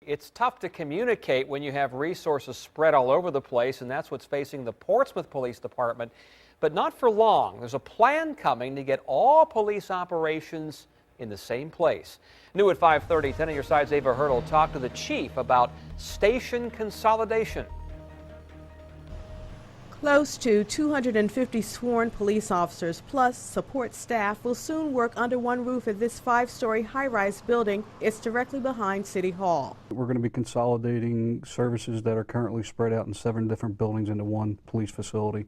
It's tough to communicate when you have resources spread all over the place, and that's what's facing the Portsmouth Police Department. But not for long. There's a plan coming to get all police operations in the same place. New at 5:30, 10 on your side's Ava Hurdle talked to the chief about station consolidation. Close to 250 sworn police officers plus support staff will soon work under one roof at this 5-story high-rise building. It's directly behind City Hall. We're going to be consolidating services that are currently spread out in 7 different buildings into one police facility,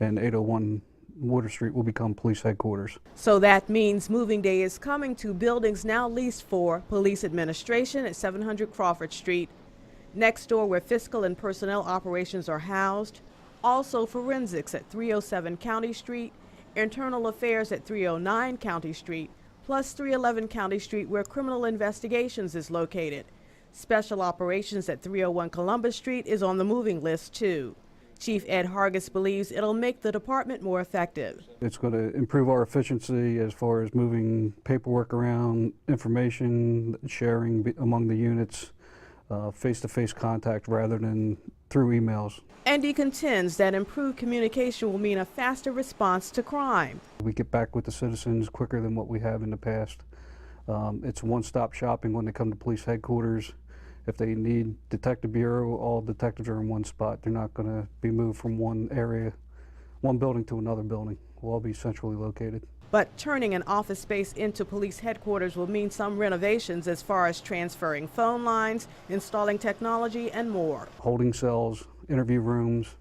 and 801 Water Street will become police headquarters. So that means moving day is coming to buildings now leased for police administration at 700 Crawford Street, next door where fiscal and personnel operations are housed, also forensics at 307 County Street, internal affairs at 309 County Street, plus 311 County Street where criminal investigations is located. Special operations at 301 Columbus Street is on the moving list too. Chief Ed Hargis believes it'll make the department more effective. It's going to improve our efficiency as far as moving paperwork around, information sharing among the units, face-to-face contact rather than through emails. And he contends that improved communication will mean a faster response to crime. We get back with the citizens quicker than what we have in the past. It's one-stop shopping when they come to police headquarters. If they need detective bureau, all detectives are in one spot. They're not going to be moved from one area, one building to another building. We'll all be centrally located. But turning an office space into police headquarters will mean some renovations as far as transferring phone lines, installing technology, and more. Holding cells, interview rooms,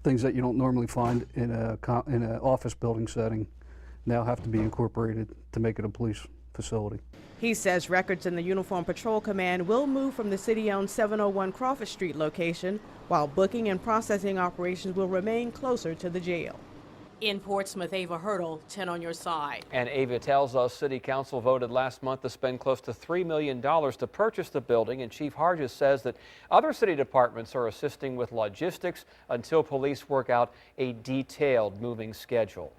things that you don't normally find in an office building setting now have to be incorporated to make it a police facility. He says records in the Uniform Patrol Command will move from the city-owned 701 Crawford Street location, while booking and processing operations will remain closer to the jail. In Portsmouth, Ava Hurdle, 10 on your side. And Ava tells us City Council voted last month to spend close to $3 million to purchase the building, and Chief Hargis says that other city departments are assisting with logistics until police work out a detailed moving schedule.